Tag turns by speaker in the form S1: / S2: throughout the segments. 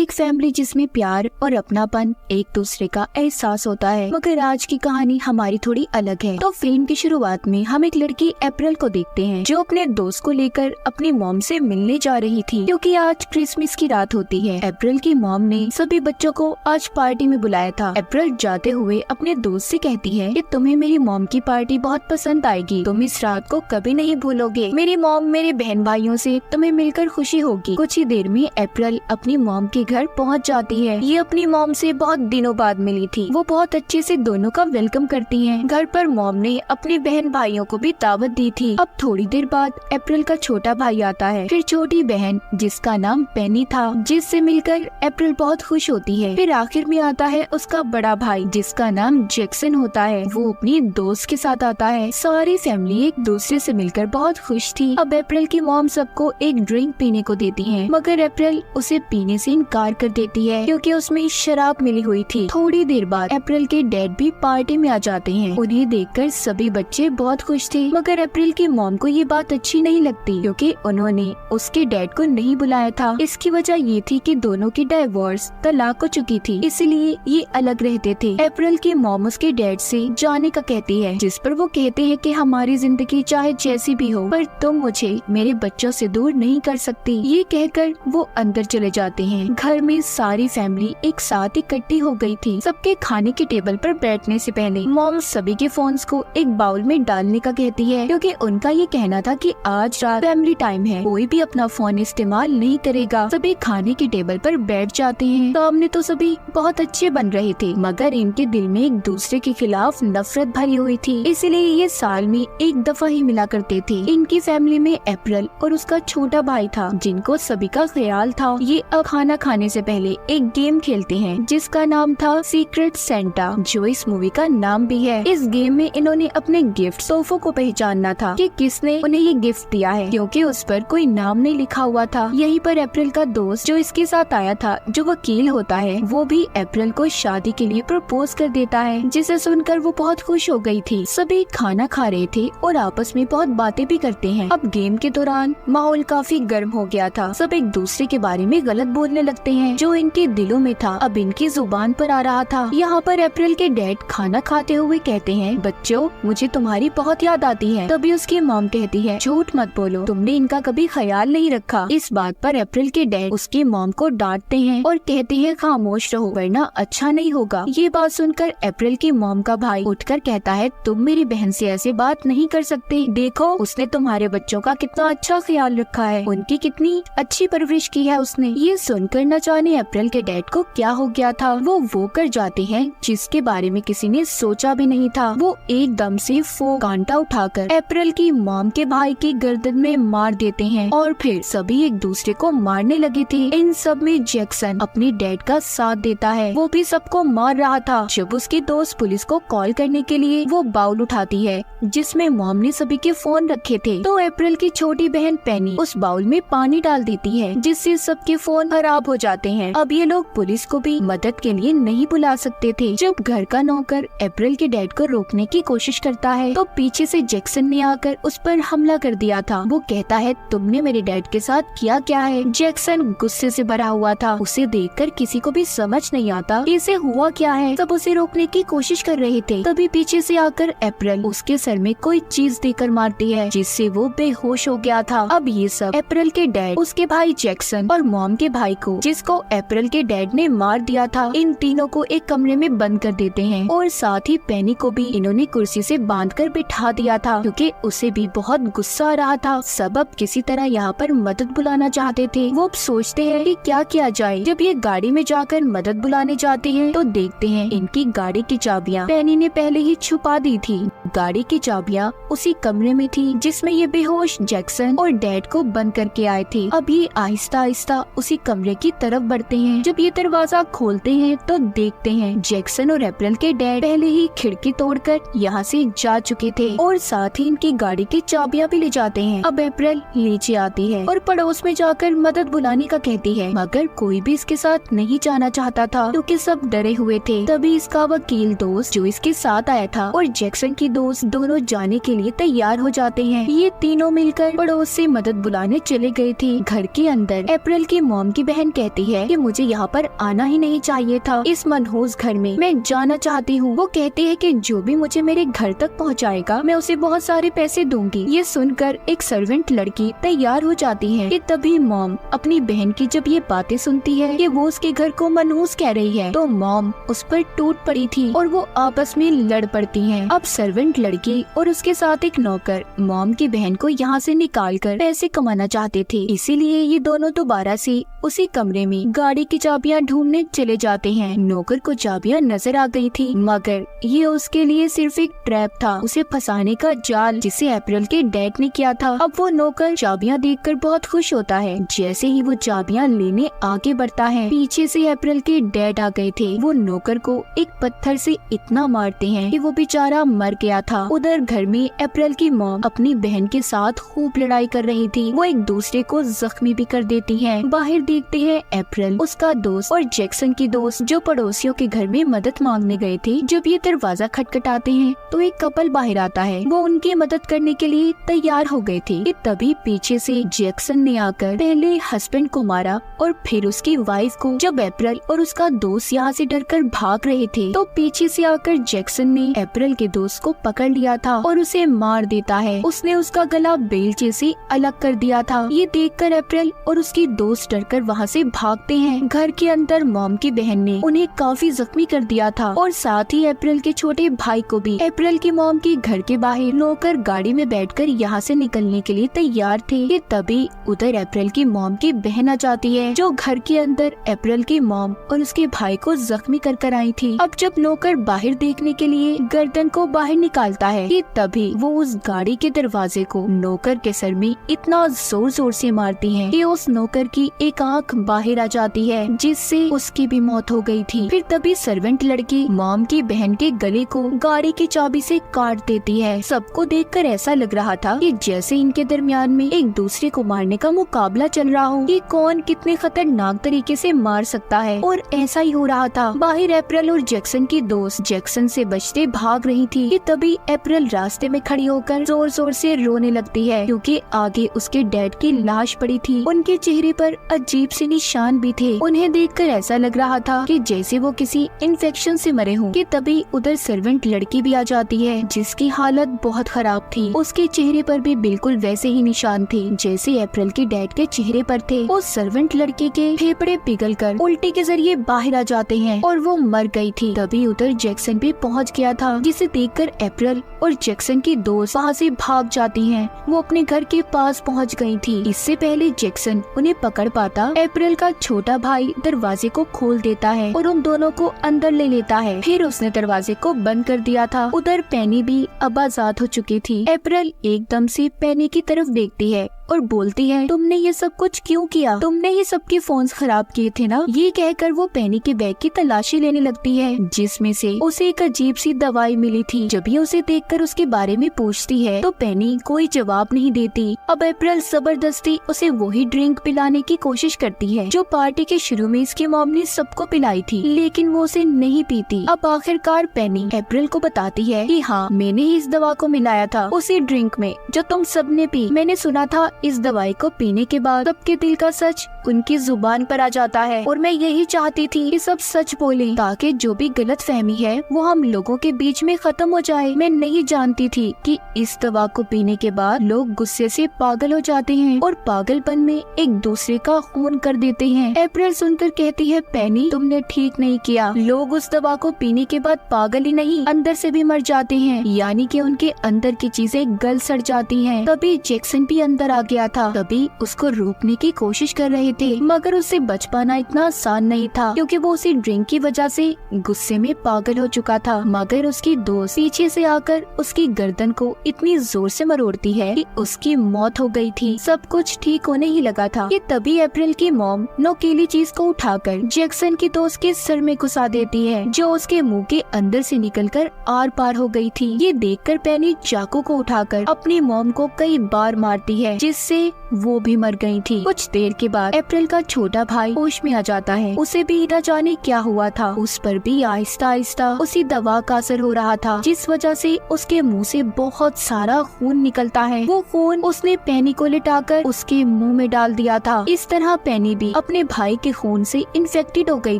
S1: एक फैमिली जिसमें प्यार और अपनापन एक दूसरे का एहसास होता है। मगर आज की कहानी हमारी थोड़ी अलग है। तो फिल्म की शुरुआत में हम एक लड़की अप्रैल को देखते हैं जो अपने दोस्त को लेकर अपनी मॉम से मिलने जा रही थी, क्योंकि आज क्रिसमस की रात होती है। अप्रैल की मॉम ने सभी बच्चों को आज पार्टी में बुलाया था। अप्रैल जाते हुए अपने दोस्त से कहती है कि तुम्हें मेरी मॉम की पार्टी बहुत पसंद आएगी, तुम इस रात को कभी नहीं भूलोगे। मेरी मॉम मेरे बहन भाइयों से तुम्हें मिलकर खुशी होगी। कुछ ही देर में अप्रैल अपनी मॉम के घर पहुंच जाती है। ये अपनी मॉम से बहुत दिनों बाद मिली थी। वो बहुत अच्छे से दोनों का वेलकम करती हैं। घर पर मॉम ने अपने बहन भाइयों को भी दावत दी थी। अब थोड़ी देर बाद अप्रैल का छोटा भाई आता है, फिर छोटी बहन जिसका नाम पेनी था, जिससे मिलकर अप्रैल बहुत खुश होती है। फिर आखिर में आता है उसका बड़ा भाई जिसका नाम जैक्सन होता है। वो अपनी दोस्त के साथ आता है। सारी फैमिली एक दूसरे से मिलकर बहुत खुश थी। अब अप्रैल की मॉम सबको एक ड्रिंक पीने को देती है, मगर अप्रैल उसे पीने से इनकार कर देती है क्योंकि उसमें शराब मिली हुई थी। थोड़ी देर बाद अप्रैल के डैड भी पार्टी में आ जाते हैं। उन्हें देखकर सभी बच्चे बहुत खुश थे, मगर अप्रैल की मॉम को ये बात अच्छी नहीं लगती क्योंकि उन्होंने उसके डैड को नहीं बुलाया था। इसकी वजह ये थी कि दोनों की डाइवोर्स तलाक हो चुकी थी, इसलिए ये अलग रहते थे। अप्रैल की मॉम उसके डैड से जाने का कहती है, जिस पर वो कहते हैं कि हमारी जिंदगी चाहे जैसी भी हो, पर तुम मुझे मेरे बच्चों से दूर नहीं कर सकती। ये कहकर वो अंदर चले जाते हैं। घर में सारी फैमिली एक साथ इकट्ठी हो गई थी। सबके खाने के टेबल पर बैठने से पहले मॉम सभी के फोन्स को एक बाउल में डालने का कहती है, क्योंकि उनका ये कहना था कि आज रात फैमिली टाइम है, कोई भी अपना फोन इस्तेमाल नहीं करेगा। सभी खाने के टेबल पर बैठ जाते हैं। सामने तो सभी बहुत अच्छे बन रहे थे, मगर इनके दिल में एक दूसरे के खिलाफ नफरत भरी हुई थी, इसलिए ये साल में एक दफा ही मिला करते थे। इनकी फैमिली में अप्रैल और उसका छोटा भाई था, जिनको सभी का ख्याल था। ये अब खाना खाने से पहले एक गेम खेलते हैं जिसका नाम था सीक्रेट सेंटा, जो इस मूवी का नाम भी है। इस गेम में इन्होंने अपने गिफ्ट सोफो को पहचानना था कि किसने उन्हें ये गिफ्ट दिया है, क्योंकि उस पर कोई नाम नहीं लिखा हुआ था। यहीं पर अप्रैल का दोस्त जो इसके साथ आया था, जो वकील होता है, वो भी अप्रैल को शादी के लिए प्रपोज कर देता है, जिसे सुनकर वो बहुत खुश हो गई थी। सभी खाना खा रहे थे और आपस में बहुत बातें भी करते हैं। अब गेम के दौरान माहौल काफी गर्म हो गया था। सब एक दूसरे के बारे में गलत बोलने लगते हैं, जो इनके दिलों में था अब इनकी जुबान पर आ रहा था। यहाँ पर अप्रैल के डैड खाना खाते हुए कहते हैं, बच्चों मुझे तुम्हारी बहुत याद आती है। तभी उसकी मॉम कहती है, झूठ मत बोलो, तुमने इनका कभी ख्याल नहीं रखा। इस बात पर अप्रैल के डैड उसकी मॉम को डांटते हैं और कहते हैं, खामोश रहो वरना अच्छा नहीं होगा। ये बात सुनकर अप्रैल की मॉम का भाई उठकर कहता है, तुम मेरी बहन से ऐसे बात नहीं कर सकते। देखो उसने तुम्हारे बच्चों का कितना अच्छा ख्याल रखा है, उनकी कितनी अच्छी परवरिश की है उसने। ये सुनकर न जाने अप्रैल के डैड को क्या हो गया था। वो कर जाते हैं जिसके बारे में किसी ने सोचा भी नहीं था। वो एकदम से कांटा उठाकर अप्रैल की मॉम के भाई की गर्दन में मार देते हैं और फिर सभी एक दूसरे को मारने लगे थे। इन सब में जैक्सन अपने डैड का साथ देता है। वो भी सबको मार रहा था। जब उसकी दोस्त पुलिस को कॉल करने के लिए वो बाउल उठाती है जिसमें मॉम ने सभी के फोन रखे थे, तो अप्रैल की छोटी बहन पेनी उस बाउल में पानी डाल देती है, जिससे सबके फोन खराब हो जाते हैं। अब ये लोग पुलिस को भी मदद के लिए नहीं बुला सकते थे। जब घर का नौकर अप्रैल के डैड को रोकने की कोशिश करता है, तो पीछे से जैक्सन ने आकर उस पर हमला कर दिया था। वो कहता है, तुमने मेरे डैड के साथ किया क्या है। जैक्सन गुस्से से भरा हुआ था। उसे देखकर किसी को भी समझ नहीं आता कि इसे हुआ क्या है। सब उसे रोकने की कोशिश कर रहे थे। तभी पीछे से आकर अप्रैल उसके सर में कोई चीज देकर मारती है, जिससे वो बेहोश हो गया था। अब ये सब अप्रैल के डैड, उसके भाई जैक्सन और मॉम के भाई को, जिसको अप्रैल के डैड ने मार दिया था, इन तीनों को एक कमरे में बंद कर देते हैं और साथ ही पेनी को भी इन्होंने कुर्सी से बांधकर बिठा दिया था, क्योंकि उसे भी बहुत गुस्सा आ रहा था। सब अब किसी तरह यहाँ पर मदद बुलाना चाहते थे। वो अब सोचते हैं कि क्या किया जाए। जब ये गाड़ी में जाकर मदद बुलाने जाते हैं, तो देखते हैं इनकी गाड़ी की चाबियाँ पेनी ने पहले ही छुपा दी थी। गाड़ी की चाबियाँ उसी कमरे में थी जिसमें ये बेहोश जैक्सन और डैड को बंद करके आए थे। अब ये आहिस्ता आहिस्ता उसी कमरे की तरफ बढ़ते हैं। जब ये दरवाजा खोलते हैं, तो देखते हैं जैक्सन और अप्रैल के डैड पहले ही खिड़की तोड़कर यहाँ से जा चुके थे और साथ ही इनकी गाड़ी की चाबियाँ भी ले जाते हैं। अब अप्रैल नीचे आती है और पड़ोस में जाकर मदद बुलाने का कहती है, मगर कोई भी इसके साथ नहीं जाना चाहता था क्योंकि सब डरे हुए थे। तभी इसका वकील दोस्त जो इसके साथ आया था और जैक्सन की दोस्त दोनों जाने के लिए तैयार हो जाते हैं। ये तीनों मिलकर पड़ोस से मदद बुलाने चले गए थे। घर के अंदर अप्रैल की मॉम की बहन कहती कहती है कि मुझे यहाँ पर आना ही नहीं चाहिए था, इस मनहूस घर में मैं जाना चाहती हूँ। वो कहती है कि जो भी मुझे मेरे घर तक पहुँचाएगा मैं उसे बहुत सारे पैसे दूंगी। ये सुनकर एक सर्वेंट लड़की तैयार हो जाती है कि तभी मॉम अपनी बहन की जब ये बातें सुनती है कि वो उसके घर को मनहूस कह रही है, तो मॉम उस पर टूट पड़ी थी और वो आपस में लड़ पड़ती हैं। अब सर्वेंट लड़की और उसके साथ एक नौकर मॉम की बहन को यहाँ से निकालकर पैसे कमाना चाहते थे, इसीलिए ये दोनों दोबारा से उसी कमरे में गाड़ी की चाबियां ढूंढने चले जाते हैं। नौकर को चाबियां नजर आ गई थी, मगर ये उसके लिए सिर्फ एक ट्रैप था, उसे फंसाने का जाल जिसे अप्रैल के डैड ने किया था। अब वो नौकर चाबियां देखकर बहुत खुश होता है। जैसे ही वो चाबियां लेने आगे बढ़ता है, पीछे से अप्रैल के डैड आ गए थे। वो नौकर को एक पत्थर से इतना मारते हैं कि वो बेचारा मर गया था। उधर घर में अप्रैल की मॉम अपनी बहन के साथ खूब लड़ाई कर रही थी। वो एक दूसरे को जख्मी भी कर देती है। बाहर देखते हैं अप्रैल, उसका दोस्त और जैक्सन की दोस्त जो पड़ोसियों के घर में मदद मांगने गए थे। जब ये दरवाजा खटखटाते हैं तो एक कपल बाहर आता है। वो उनकी मदद करने के लिए तैयार हो गए थे कि तभी पीछे से जैक्सन ने आकर पहले हस्बैंड को मारा और फिर उसकी वाइफ को। जब अप्रैल और उसका दोस्त यहाँ से डरकर भाग रहे थे तो पीछे से आकर जैक्सन ने अप्रैल के दोस्त को पकड़ लिया था और उसे मार देता है। उसने उसका गला बेलचे से अलग कर दिया था। ये देखकर अप्रैल और उसकी दोस्त डरकर वहाँ से भागते हैं। घर के अंदर मॉम की बहन ने उन्हें काफी जख्मी कर दिया था और साथ ही अप्रैल के छोटे भाई को भी। अप्रैल की मॉम की घर के बाहर नौकर गाड़ी में बैठकर यहाँ से निकलने के लिए तैयार थे कि तभी उधर अप्रैल की मॉम की बहन आ जाती है, जो घर के अंदर अप्रैल की मॉम और उसके भाई को जख्मी कर आई थी। अब जब नौकर बाहर देखने के लिए गर्दन को बाहर निकालता है कि तभी वो उस गाड़ी के दरवाजे को नौकर के सर में इतना जोर जोर से मारती है कि उस नौकर की एक आंख बाहर आ जाती है, जिससे उसकी भी मौत हो गई थी। फिर तभी सर्वेंट लड़की मॉम की बहन के गले को गाड़ी की चाबी से काट देती है। सबको देखकर ऐसा लग रहा था कि जैसे इनके दरमियान में एक दूसरे को मारने का मुकाबला चल रहा हो कि कौन कितने खतरनाक तरीके से मार सकता है, और ऐसा ही हो रहा था। बाहर अप्रैल और जैक्सन की दोस्त जैक्सन से बचते भाग रही थी कि तभी अप्रैल रास्ते में खड़ी होकर जोर जोर से रोने लगती है, क्योंकि आगे उसके डैड की लाश पड़ी थी। उनके चेहरे पर अजीब से निशान भी थे। उन्हें देखकर ऐसा लग रहा था कि जैसे वो किसी इन्फेक्शन से मरे हों। कि तभी उधर सर्वेंट लड़की भी आ जाती है, जिसकी हालत बहुत खराब थी। उसके चेहरे पर भी बिल्कुल वैसे ही निशान थे जैसे अप्रैल के डैड के चेहरे पर थे। उस सर्वेंट लड़की के फेफड़े पिघलकर उल्टी के जरिए बाहर आ जाते हैं और वो मर गई थी। तभी उधर जैक्सन भी पहुंच गया था, जिसे देखकर अप्रैल और जैक्सन की दोस्त वहाँ से भाग जाती हैं। वो अपने घर के पास पहुँच गई थी। इससे पहले जैक्सन उन्हें पकड़ पाता, अप्रैल का छोटा भाई दरवाजे को खोल देता है और उन दोनों को अंदर ले लेता है। फिर उसने दरवाजे को बंद कर दिया था। उधर पेनी भी अब आजाद हो चुकी थी। अप्रैल एकदम से पेनी की तरफ देखती है और बोलती है, तुमने ये सब कुछ क्यों किया? तुमने ही सबके फोन्स खराब किए थे ना? ये कहकर वो पेनी के बैग की तलाशी लेने लगती है, जिसमें से उसे एक अजीब सी दवाई मिली थी। जब ये उसे देखकर उसके बारे में पूछती है तो पेनी कोई जवाब नहीं देती। अब अप्रैल जबरदस्ती उसे वही ड्रिंक पिलाने की कोशिश करती है जो पार्टी के शुरू में इसकी मॉम ने सबको पिलाई थी, लेकिन वो उसे नहीं पीती। अब आखिरकार पेनी अप्रैल को बताती है कि हाँ, मैंने ही इस दवा को मिलाया था उसी ड्रिंक में जो तुम सबने पी। मैंने सुना था इस दवाई को पीने के बाद सबके दिल का सच उनकी जुबान पर आ जाता है, और मैं यही चाहती थी कि सब सच बोलें ताकि जो भी गलत फहमी है वो हम लोगों के बीच में खत्म हो जाए। मैं नहीं जानती थी कि इस दवा को पीने के बाद लोग गुस्से से पागल हो जाते हैं और पागलपन में एक दूसरे का खून कर देते हैं। अप्रैल सुनकर कहती है, पेनी तुमने ठीक नहीं किया। लोग उस दवा को पीने के बाद पागल ही नहीं, अंदर से भी मर जाते हैं, यानी कि उनके अंदर की चीजें गल सड़ जाती हैं। तभी जैक्सन भी अंदर आ गया था। तभी उसको रोकने की कोशिश कर रहे थे, मगर उससे बच पाना इतना आसान नहीं था, क्योंकि वो उसी ड्रिंक की वजह से गुस्से में पागल हो चुका था। मगर उसकी दोस्त पीछे से आकर उसकी गर्दन को इतनी जोर से मरोड़ती है कि उसकी मौत हो गई थी। सब कुछ ठीक होने ही लगा था कि तभी अप्रैल की मॉम नोकीली चीज को उठाकर जैक्सन की दोस्त के सर में घुसा देती है, जो उसके मुंह के अंदर से निकलकर आर पार हो गई थी। ये देखकर पेनी चाकू को उठाकर अपनी मॉम को कई बार मारती है, जिससे वो भी मर गई थी। कुछ देर के बाद अप्रैल का छोटा भाई होश में आ जाता है। उसे भी न जाने क्या हुआ था, उस पर भी आहिस्ता आहिस्ता उसी दवा का असर हो रहा था, जिस वजह से उसके मुंह से बहुत सारा खून निकलता है। वो खून उसने पेनी को लिटाकर उसके मुंह में डाल दिया था। इस तरह पेनी भी अपने भाई के खून से इन्फेक्टेड हो गई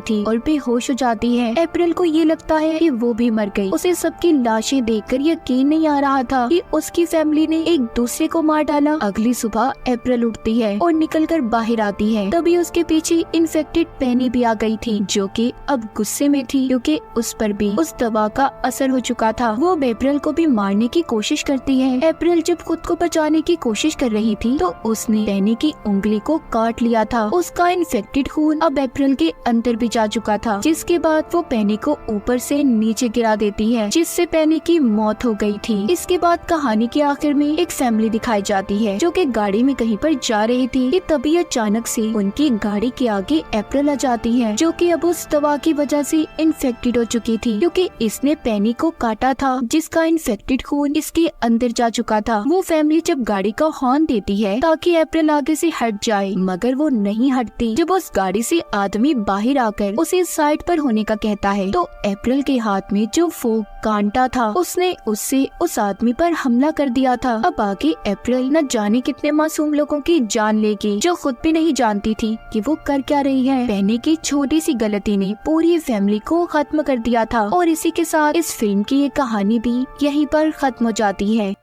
S1: थी और बेहोश हो जाती है। अप्रैल को ये लगता है कि वो भी मर गई। उसे सबकी लाशें देखकर यकीन नहीं आ रहा था कि उसकी फैमिली ने एक दूसरे को मार डाला। अगली सुबह अप्रैल उठती है और निकलकर बाहर आती है। तभी उसके पीछे इन्फेक्टेड पेनी भी आ गई थी, जो कि अब गुस्से में थी क्योंकि उस पर भी उस दवा का असर हो चुका था। वो अप्रैल को भी मारने की कोशिश करती है। अप्रैल जब खुद को बचाने की कोशिश कर रही थी तो उसने पेनी की उंगली को काट लिया था। उसका इन्फेक्टेड खून अब अप्रैल के अंदर भी जा चुका था, जिसके बाद वो पेनी को ऊपर से नीचे गिरा देती है, जिससे पेनी की मौत हो गई थी। इसके बाद कहानी के आखिर में एक फैमिली दिखाई जाती है जो कि गाड़ी में कहीं पर जा रही थी कि तभी अचानक से उनकी गाड़ी के आगे अप्रैल आ जाती है, जो कि अब उस दवा की वजह से इन्फेक्टेड हो चुकी थी क्योंकि इसने पेनी को काटा था, जिसका इन्फेक्टेड खून इसके अंदर जा चुका था। वो फैमिली जब गाड़ी का हॉर्न देती है ताकि अप्रैल आगे से हट जाए, मगर वो नहीं हटती। जब उस गाड़ी से आदमी बाहर आकर उसे साइड पर होने का कहता है तो अप्रैल के हाथ में जो फोक कांटा था उसने उससे उस आदमी पर हमला कर दिया था। अब आगे अप्रैल न जाने कितने मासूम लोगों की जान लेगी, जो खुद भी नहीं जानती थी कि वो कर क्या रही है। पेनी की छोटी सी गलती ने पूरी फैमिली को खत्म कर दिया था और इसी के साथ इस फिल्म की ये कहानी भी यहीं पर खत्म हो जाती है।